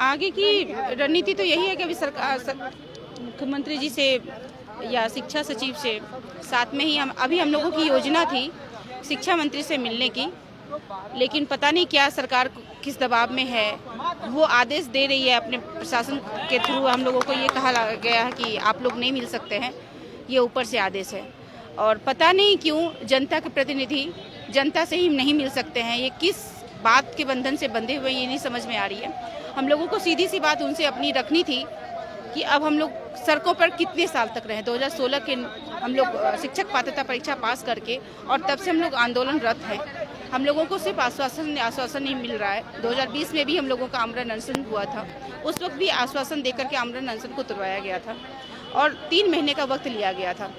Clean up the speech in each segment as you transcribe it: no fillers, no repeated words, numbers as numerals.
आगे की रणनीति तो यही है कि अभी मुख्यमंत्री जी से या शिक्षा सचिव से साथ में ही हम लोगों की योजना थी शिक्षा मंत्री से मिलने की, लेकिन पता नहीं क्या सरकार किस दबाव में है, वो आदेश दे रही है अपने प्रशासन के थ्रू। हम लोगों को ये कहा गया है कि आप लोग नहीं मिल सकते हैं, ये ऊपर से आदेश है। और पता नहीं क्यों जनता के प्रतिनिधि जनता से ही नहीं मिल सकते हैं, ये किस बात के बंधन से बंधे हुए ये नहीं समझ में आ रही है। हम लोगों को सीधी सी बात उनसे अपनी रखनी थी कि अब हम लोग सड़कों पर कितने साल तक रहे। 2016 के हम लोग शिक्षक पात्रता परीक्षा पास करके और तब से हम लोग आंदोलनरत हैं। हम लोगों को सिर्फ आश्वासन नहीं मिल रहा है। 2020 में भी हम लोगों का आमरण अनशन हुआ था, उस वक्त भी आश्वासन देकर के आमरण अनशन को तुड़वाया गया था और 3 महीने का वक्त लिया गया था।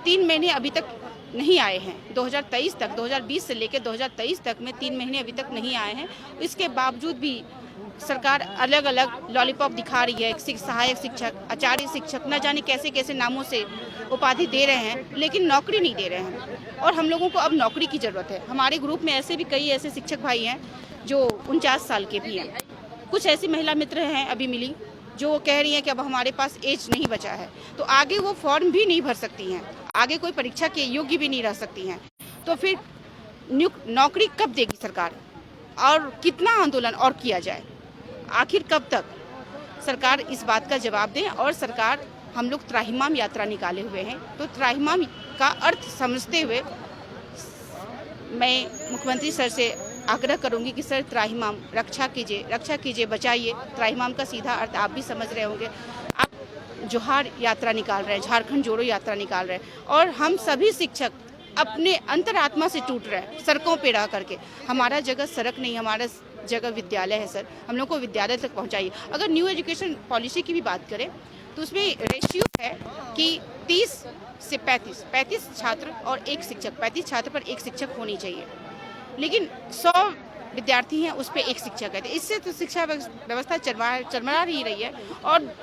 3 महीने अभी तक नहीं आए हैं। 2023 तक, 2020 से लेकर 2023 तक में 3 महीने अभी तक नहीं आए हैं। इसके बावजूद भी सरकार अलग अलग लॉलीपॉप दिखा रही है। सहायक शिक्षक, आचार्य शिक्षक, न जाने कैसे कैसे नामों से उपाधि दे रहे हैं, लेकिन नौकरी नहीं दे रहे हैं। और हम लोगों को अब नौकरी की ज़रूरत है। हमारे ग्रुप में ऐसे भी कई ऐसे शिक्षक भाई हैं जो 49 साल के भी हैं। कुछ ऐसी महिला मित्र हैं अभी मिली जो कह रही हैं कि अब हमारे पास एज नहीं बचा है, तो आगे वो फॉर्म भी नहीं भर सकती हैं, आगे कोई परीक्षा के योग्य भी नहीं रह सकती हैं। तो फिर नौकरी कब देगी सरकार, और कितना आंदोलन और किया जाए? आखिर कब तक? सरकार इस बात का जवाब दें। और सरकार, हम लोग त्राहिमाम यात्रा निकाले हुए हैं, तो त्राहिमाम का अर्थ समझते हुए मैं मुख्यमंत्री सर से आग्रह करूंगी कि सर त्राहिमाम रक्षा कीजिए, बचाइए। त्राहिमाम का सीधा अर्थ आप भी समझ रहे होंगे। आप जोहार यात्रा निकाल रहे हैं, झारखंड जोड़ो यात्रा निकाल रहे हैं, और हम सभी शिक्षक अपने अंतरात्मा से टूट रहे हैं सड़कों पे रह करके। हमारा जगह सड़क नहीं, हमारा जगह विद्यालय है सर। हम लोग को विद्यालय तक पहुंचाइए। अगर न्यू एजुकेशन पॉलिसी की भी बात करें तो उसमें रेशियो है कि 30 से 35 छात्र और 1 शिक्षक, 35 छात्र पर 1 शिक्षक होनी चाहिए, लेकिन 100 विद्यार्थी हैं उस पर 1 शिक्षक है। इससे तो शिक्षा व्यवस्था चरमरा ही रही है, और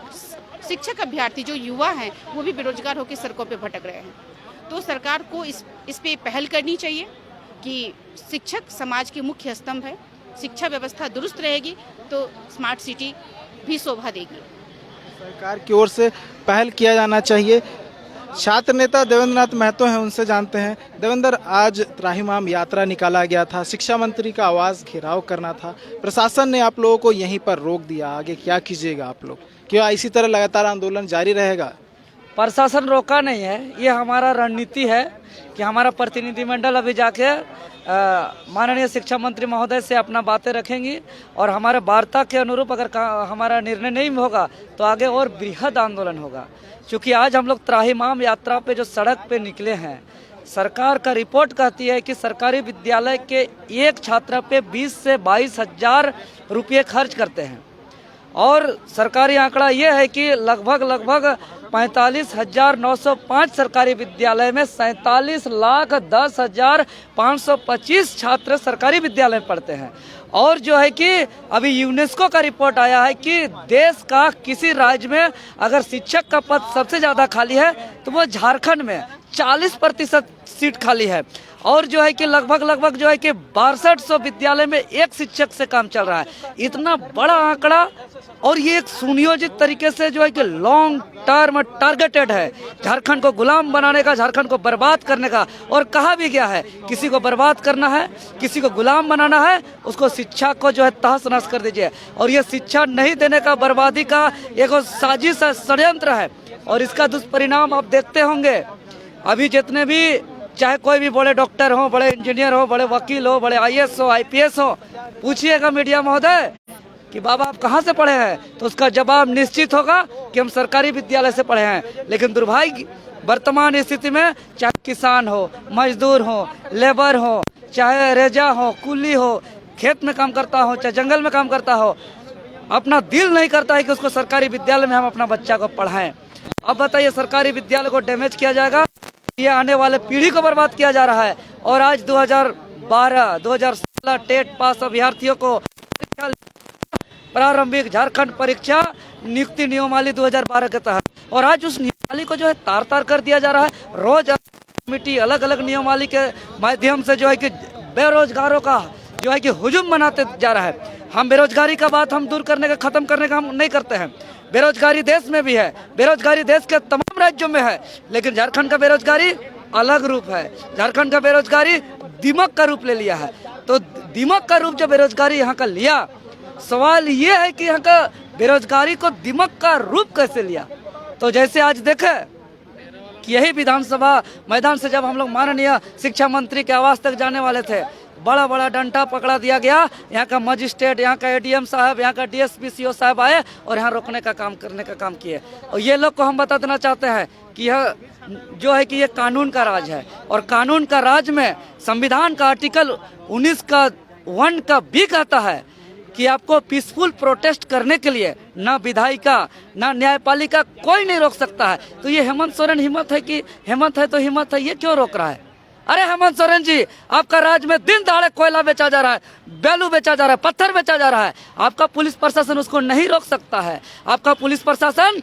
शिक्षक अभ्यर्थी जो युवा हैं वो भी बेरोजगार होकर सड़कों पर भटक रहे हैं। तो सरकार को इस पे पहल करनी चाहिए कि शिक्षक समाज के मुख्य स्तंभ है। शिक्षा व्यवस्था दुरुस्त रहेगी तो स्मार्ट सिटी भी शोभा देगी। सरकार की ओर से पहल किया जाना चाहिए। छात्र नेता देवेंद्र नाथ महतो हैं, उनसे जानते हैं। देवेंद्र, आज त्राहिमाम यात्रा निकाला गया था, शिक्षा मंत्री का आवास घेराव करना था, प्रशासन ने आप लोगों को यहीं पर रोक दिया, आगे क्या कीजिएगा आप लोग? क्या इसी तरह लगातार आंदोलन जारी रहेगा? प्रशासन रोका नहीं है, ये हमारा रणनीति है कि हमारा प्रतिनिधिमंडल अभी जाके माननीय शिक्षा मंत्री महोदय से अपना बातें रखेंगी, और हमारे वार्ता के अनुरूप अगर हमारा निर्णय नहीं होगा तो आगे और बृहद आंदोलन होगा। क्योंकि आज हम लोग त्राहिमाम यात्रा पे जो सड़क पे निकले हैं, सरकार का रिपोर्ट कहती है कि सरकारी विद्यालय के एक छात्र पे 20 से 22 हजार रुपये खर्च करते हैं, और सरकारी आंकड़ा ये है कि लगभग 45,905 सरकारी विद्यालय में 47,10,525 छात्र सरकारी विद्यालय में पढ़ते हैं। और जो है कि अभी यूनेस्को का रिपोर्ट आया है कि देश का किसी राज्य में अगर शिक्षक का पद सबसे ज़्यादा खाली है तो वो झारखंड में 40% सीट खाली है, और जो है कि लगभग जो है कि 6200 विद्यालय में 1 शिक्षक से काम चल रहा है। इतना बड़ा आंकड़ा, और ये एक सुनियोजित तरीके से जो है कि लॉन्ग टर्म टारगेटेड है झारखंड को गुलाम बनाने का, झारखंड को बर्बाद करने का। और कहा भी गया है, किसी को बर्बाद करना है, किसी को गुलाम बनाना है, उसको शिक्षा को जो है तहस नहस कर दीजिए। और ये शिक्षा नहीं देने का, बर्बादी का एक साजिश है, षड्यंत्र है, और इसका दुष्परिणाम आप देखते होंगे। अभी जितने भी, चाहे कोई भी बड़े डॉक्टर हो, बड़े इंजीनियर हो, बड़े वकील हो, बड़े IAS हो, IPS हो, पूछिएगा मीडिया महोदय कि बाबा आप कहाँ से पढ़े हैं, तो उसका जवाब निश्चित होगा कि हम सरकारी विद्यालय से पढ़े हैं। लेकिन दुर्भाग्य वर्तमान स्थिति में, चाहे किसान हो, मजदूर हो, लेबर हो, चाहे रेजा हो, कुली हो, खेत में काम करता हो, चाहे जंगल में काम करता हो, अपना दिल नहीं करता है कि उसको सरकारी विद्यालय में हम अपना बच्चा को पढ़ाएं। अब बताइए, सरकारी विद्यालय को डैमेज किया जाएगा, ये आने वाले पीढ़ी को बर्बाद किया जा रहा है। और आज 2012-2016 टेट पास अभ्यर्थियों को प्रारंभिक झारखंड परीक्षा नियुक्ति नियमावली 2012 के तहत, और आज उस नियमावली को जो है तार कर दिया जा रहा है। रोज कमेटी अलग अलग नियमावली के माध्यम से जो है कि बेरोजगारों का जो है कि हुजूम बनाते जा रहा है। हम बेरोजगारी का बात हम दूर करने का, खत्म करने का हम नहीं करते हैं। बेरोजगारी देश में भी है, बेरोजगारी देश के तमाम राज्यों में है, लेकिन झारखंड का बेरोजगारी अलग रूप है। झारखंड का बेरोजगारी दिमाग का रूप ले लिया है। तो दिमाग का रूप जो बेरोजगारी यहाँ का लिया, सवाल ये है कि यहाँ का बेरोजगारी को दिमाग का रूप कैसे लिया। तो जैसे आज देखे कि यही विधानसभा मैदान से जब हम लोग माननीय शिक्षा मंत्री के आवास तक जाने वाले थे, बड़ा बड़ा डंडा पकड़ा दिया गया। यहाँ का मजिस्ट्रेट, यहाँ का एडीएम साहब, यहाँ का डीएसपी सीओ साहब आए और यहाँ रोकने का काम, करने का काम किए। और ये लोग को हम बता देना चाहते हैं कि यह जो है कि ये कानून का राज है, और कानून का राज में संविधान का आर्टिकल 19 का 1 का भी कहता है कि आपको पीसफुल प्रोटेस्ट करने के लिए ना विधायिका ना न्यायपालिका कोई नहीं रोक सकता है। तो ये हेमंत सोरेन हिम्मत है कि हिम्मत है तो हिम्मत है, ये क्यों रोक रहा है? अरे हेमंत सोरेन जी, आपका राज्य में दिन दहाड़े कोयला बेचा जा रहा है, बैलू बेचा जा रहा है, पत्थर बेचा जा रहा है। आपका पुलिस प्रशासन उसको नहीं रोक सकता है। आपका पुलिस प्रशासन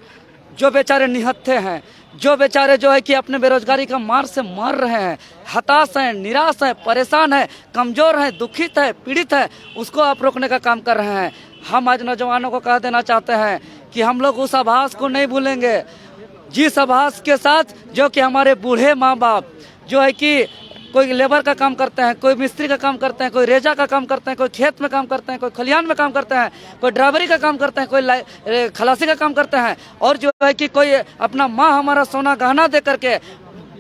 जो बेचारे निहत्थे हैं, जो बेचारे जो है कि अपने बेरोजगारी का मार से मर रहे हैं, हताश हैं, निराश हैं, परेशान हैं, कमजोर हैं, दुखित है, पीड़ित है, उसको आप रोकने का काम कर रहे हैं। हम आज नौजवानों को कह देना चाहते हैं कि हम लोग उस आभास को नहीं भूलेंगे, जिस आभास के साथ जो कि हमारे बूढ़े माँ बाप जो है कि कोई लेबर का काम करते हैं, कोई मिस्त्री का काम करते हैं, कोई रेजा का काम करते हैं, कोई खेत में काम करते हैं, कोई खलिहान में काम करते हैं, कोई ड्राइवरी का काम करते हैं, कोई खलासी का काम करते हैं, और जो है कि कोई अपना माँ हमारा सोना गहना दे करके,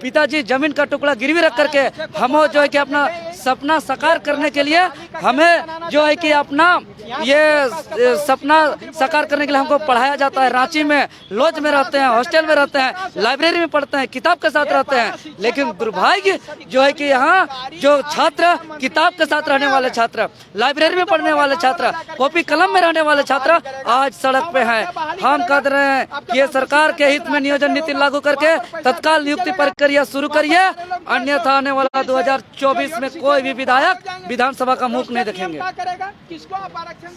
पिताजी जमीन का टुकड़ा गिरवी रख करके हम जो है कि अपना सपना साकार करने के लिए हमें जो है कि अपना ये सपना साकार करने के लिए हमको पढ़ाया जाता है। रांची में लॉज में रहते हैं, हॉस्टल में रहते हैं, लाइब्रेरी में पढ़ते हैं, किताब के साथ रहते हैं। लेकिन दुर्भाग्य जो है कि यहाँ जो छात्र किताब के साथ रहने वाले छात्र, लाइब्रेरी में पढ़ने वाले छात्र, कॉपी कलम में रहने वाले छात्र आज सड़क पे हैं। हम कह रहे हैं कि ये सरकार के हित में नियोजन नीति लागू करके तत्काल नियुक्ति प्रक्रिया शुरू करिए, अन्यथा आने वाला 2024 में कोई भी विधायक विधानसभा का मुख नहीं देखेंगे।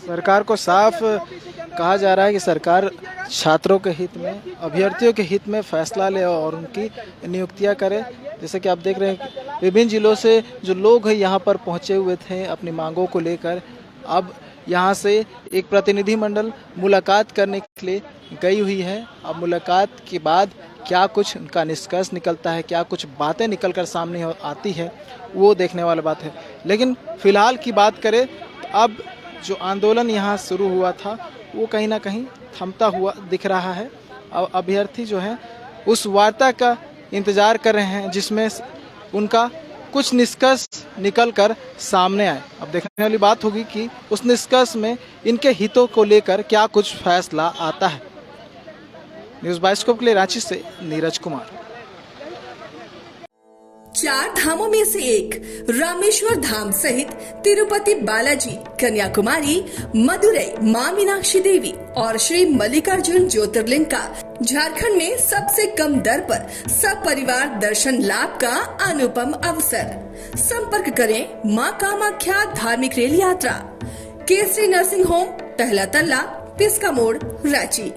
सरकार को साफ कहा जा रहा है कि सरकार छात्रों के हित में, अभ्यर्थियों के हित में फैसला ले और उनकी नियुक्तियां करे। जैसे कि आप देख रहे हैं विभिन्न जिलों से जो लोग हैं यहाँ पर पहुँचे हुए थे अपनी मांगों को लेकर। अब यहाँ से एक प्रतिनिधि मंडल मुलाकात करने के लिए गई हुई है। अब मुलाकात के बाद क्या कुछ उनका निष्कर्ष निकलता है, क्या कुछ बातें निकलकर सामने आती है, वो देखने वाली बात है। लेकिन फिलहाल की बात करें तो अब जो आंदोलन यहाँ शुरू हुआ था वो कहीं ना कहीं थमता हुआ दिख रहा है। अब अभ्यर्थी जो हैं उस वार्ता का इंतज़ार कर रहे हैं जिसमें उनका कुछ निष्कर्ष निकल कर सामने आए। अब देखने वाली बात होगी कि उस निष्कर्ष में इनके हितों को लेकर क्या कुछ फैसला आता है। न्यूज़ बाइस्कोप के लिए रांची से नीरज कुमार। 4 धामों में से एक रामेश्वर धाम सहित तिरुपति बालाजी, कन्याकुमारी, मदुरई मां मीनाक्षी देवी और श्री मल्लिकार्जुन ज्योतिर्लिंग का झारखंड में सबसे कम दर पर सब परिवार दर्शन लाभ का अनुपम अवसर। संपर्क करें मां कामाख्या धार्मिक रेल यात्रा, केसरी नर्सिंग होम, पहला तल्ला, पिस्का मोड़, रांची।